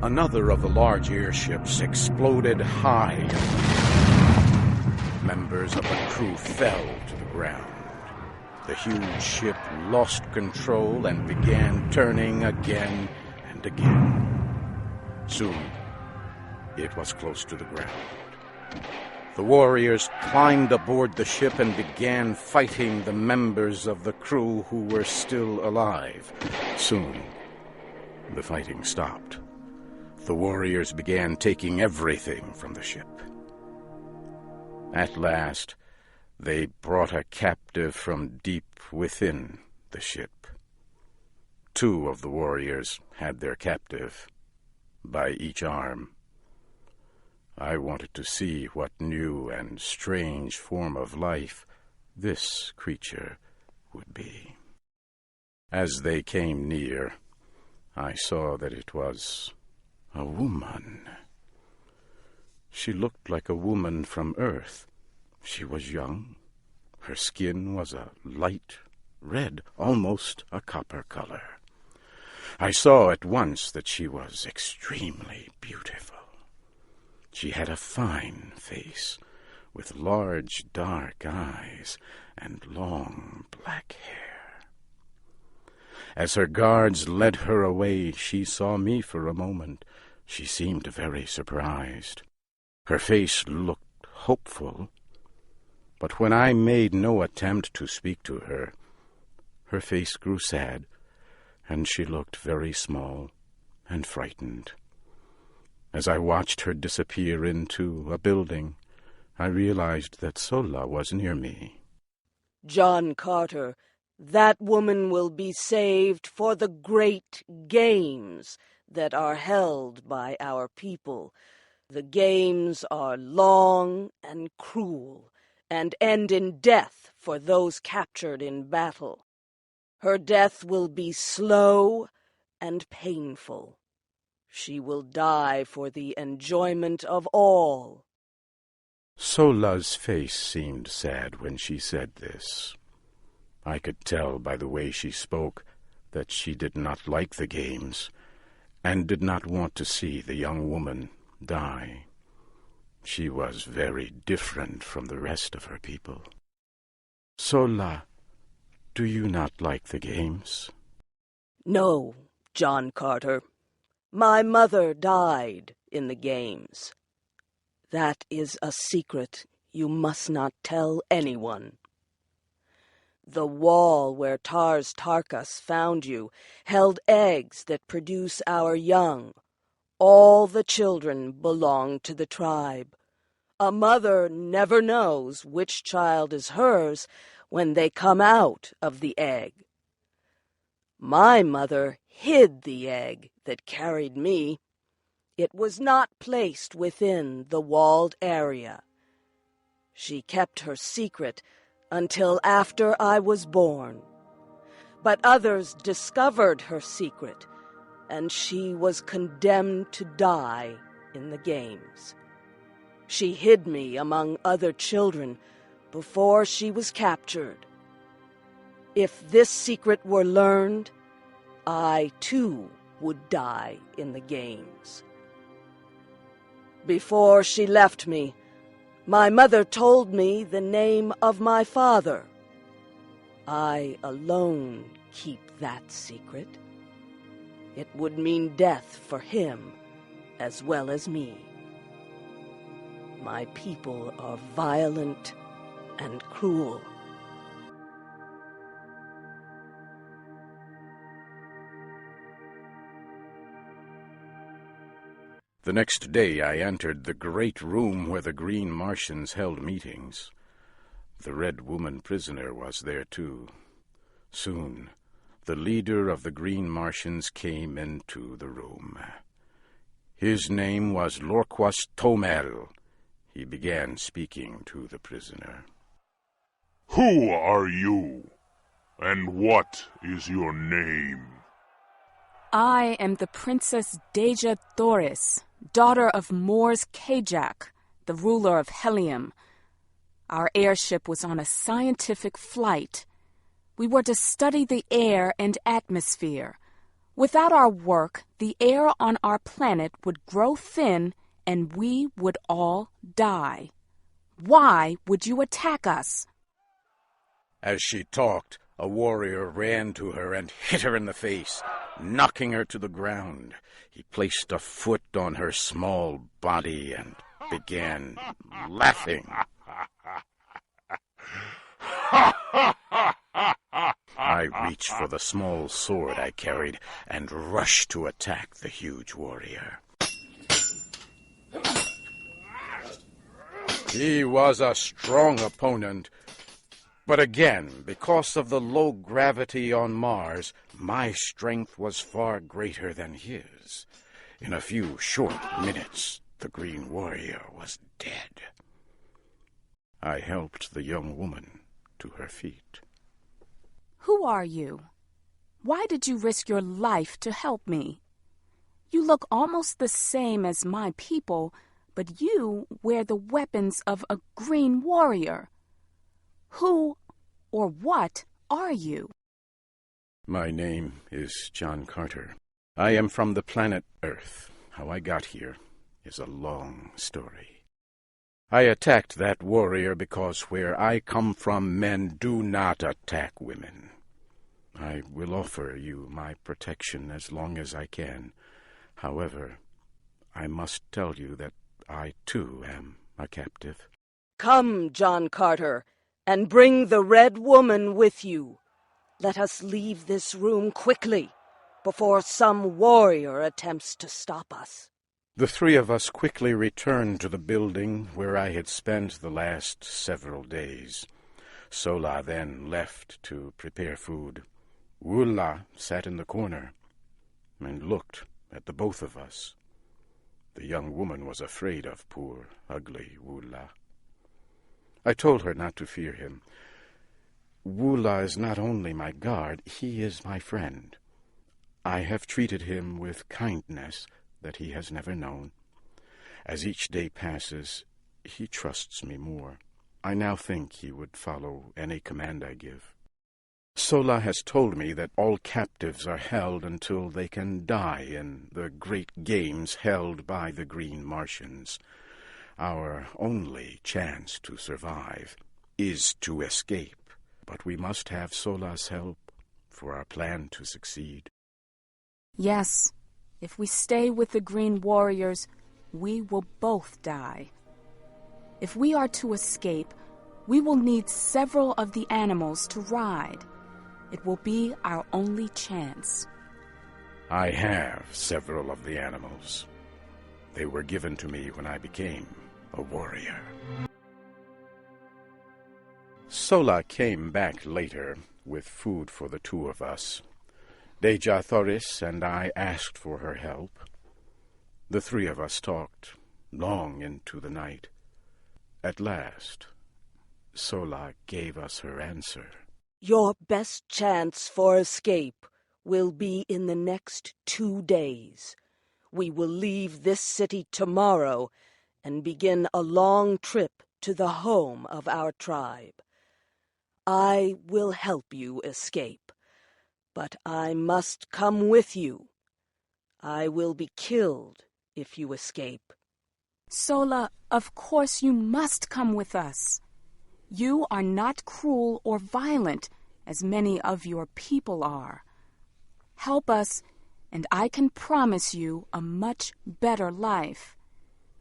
Another of the large airships exploded high. Members of the crew fell to the ground. The huge ship lost control and began turning again and again. Soon, it was close to the ground. The warriors climbed aboard the ship and began fighting the members of the crew who were still alive. Soon, the fighting stopped. The warriors began taking everything from the ship. At last, they brought a captive from deep within the ship. 2 of the warriors had their captive by each arm. I wanted to see what new and strange form of life this creature would be. As they came near, I saw that it was a woman. She looked like a woman from Earth. She was young. Her skin was a light red, almost a copper color. I saw at once that she was extremely beautiful. She had a fine face, with large dark eyes and long black hair. As her guards led her away, she saw me for a moment. She seemed very surprised. Her face looked hopeful, but when I made no attempt to speak to her, her face grew sad, and she looked very small and frightened. As I watched her disappear into a building, I realized that Sola was near me. John Carter, that woman will be saved for the great games that are held by our people. The games are long and cruel, and end in death for those captured in battle. Her death will be slow and painful. She will die for the enjoyment of all. Sola's face seemed sad when she said this. I could tell by the way she spoke that she did not like the games and did not want to see the young woman die. She was very different from the rest of her people. Sola, do you not like the games? No, John Carter. My mother died in the games. That is a secret you must not tell anyone. The wall where Tars Tarkas found you held eggs that produce our young. All the children belong to the tribe. A mother never knows which child is hers when they come out of the egg. My mother hid the egg that carried me. It was not placed within the walled area. She kept her secret until after I was born. But others discovered her secret, and she was condemned to die in the games. She hid me among other children before she was captured. If this secret were learned, I too would die in the games. Before she left me, my mother told me the name of my father. I alone keep that secret. It would mean death for him as well as me. My people are violent and cruel. The next day I entered the great room where the Green Martians held meetings. The Red Woman prisoner was there too. Soon, the leader of the Green Martians came into the room. His name was Lorquas Tomel. He began speaking to the prisoner. Who are you, and what is your name? I am the Princess Deja Thoris, daughter of Mors Kajak, the ruler of Helium. Our airship was on a scientific flight. We were to study the air and atmosphere. Without our work, the air on our planet would grow thin and we would all die. Why would you attack us? As she talked, a warrior ran to her and hit her in the face, knocking her to the ground. He placed a foot on her small body and began laughing. I reached for the small sword I carried and rushed to attack the huge warrior. He was a strong opponent, but again, because of the low gravity on Mars, my strength was far greater than his. In a few short minutes, the Green Warrior was dead. I helped the young woman to her feet. Who are you? Why did you risk your life to help me? You look almost the same as my people, but you wear the weapons of a Green Warrior. Who or what are you? My name is John Carter. I am from the planet Earth. How I got here is a long story. I attacked that warrior because where I come from, men do not attack women. I will offer you my protection as long as I can. However, I must tell you that I, too, am a captive. Come, John Carter, and bring the Red Woman with you. Let us leave this room quickly, before some warrior attempts to stop us. The three of us quickly returned to the building where I had spent the last several days. Sola then left to prepare food. Wula sat in the corner and looked at the both of us. The young woman was afraid of poor, ugly Wula. I told her not to fear him. Wula is not only my guard, he is my friend. I have treated him with kindness that he has never known. As each day passes, he trusts me more. I now think he would follow any command I give. Sola has told me that all captives are held until they can die in the great games held by the Green Martians. Our only chance to survive is to escape, but we must have Sola's help for our plan to succeed. Yes, if we stay with the Green Warriors, we will both die. If we are to escape, we will need several of the animals to ride. It will be our only chance. I have several of the animals. They were given to me when I became a warrior. Sola came back later with food for the two of us. Deja Thoris and I asked for her help. The three of us talked long into the night. At last, Sola gave us her answer. Your best chance for escape will be in the next 2 days. We will leave this city tomorrow and begin a long trip to the home of our tribe. I will help you escape, but I must come with you. I will be killed if you escape. Sola, of course you must come with us. You are not cruel or violent, as many of your people are. Help us, and I can promise you a much better life.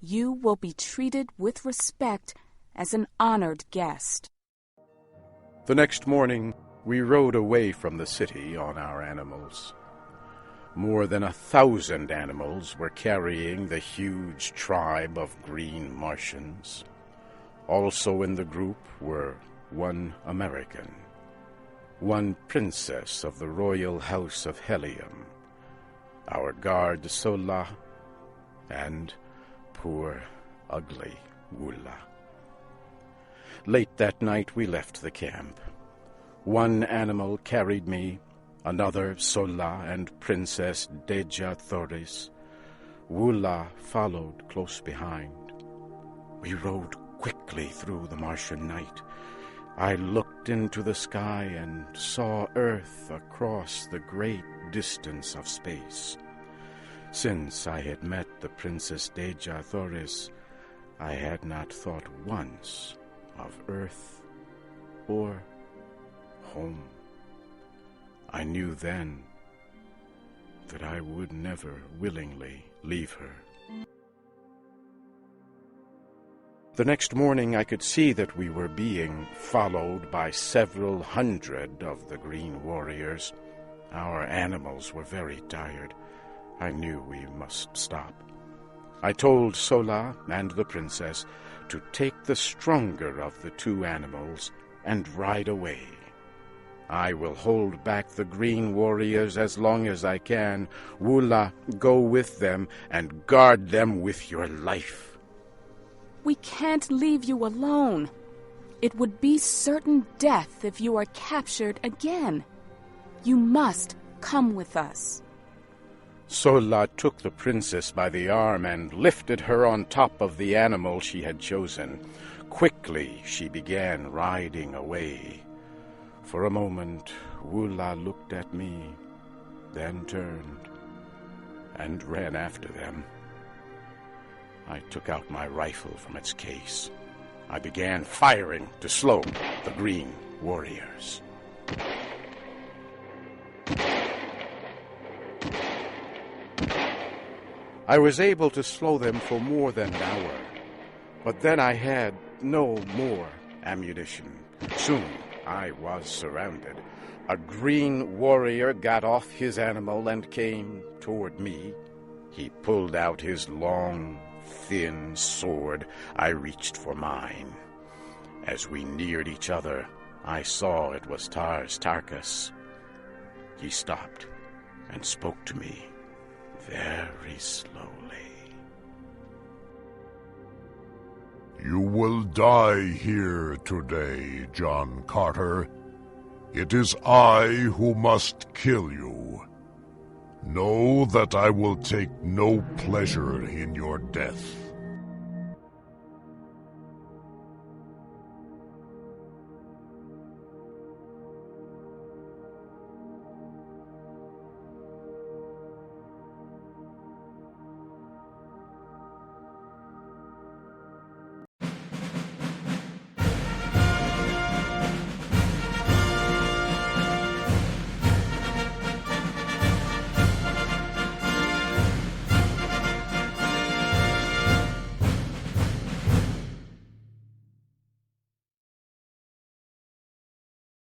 You will be treated with respect as an honored guest. The next morning, we rode away from the city on our animals. More than 1,000 animals were carrying the huge tribe of Green Martians. Also in the group were one American, one princess of the royal house of Helium, our guard Sola, and poor, ugly Wula. Late that night we left the camp. One animal carried me, another Sola and Princess Deja Thoris. Wula followed close behind. We rode quickly through the Martian night. I looked into the sky and saw Earth across the great distance of space. Since I had met the Princess Deja Thoris, I had not thought once of Earth or home. I knew then that I would never willingly leave her. The next morning I could see that we were being followed by several hundred of the green warriors. Our animals were very tired. I knew we must stop. I told Sola and the princess to take the stronger of the two animals and ride away. I will hold back the green warriors as long as I can. Wula, go with them and guard them with your life. We can't leave you alone. It would be certain death if you are captured again. You must come with us. Sola took the princess by the arm and lifted her on top of the animal she had chosen. Quickly she began riding away. For a moment, Wula looked at me, then turned and ran after them. I took out my rifle from its case. I began firing to slow the green warriors. I was able to slow them for more than an hour, but then I had no more ammunition. Soon I was surrounded. A green warrior got off his animal and came toward me. He pulled out his long, thin sword. I reached for mine. As we neared each other, I saw it was Tarkus. He stopped and spoke to me very slowly. You will die here today, John Carter. It is I who must kill you. Know that I will take no pleasure in your death.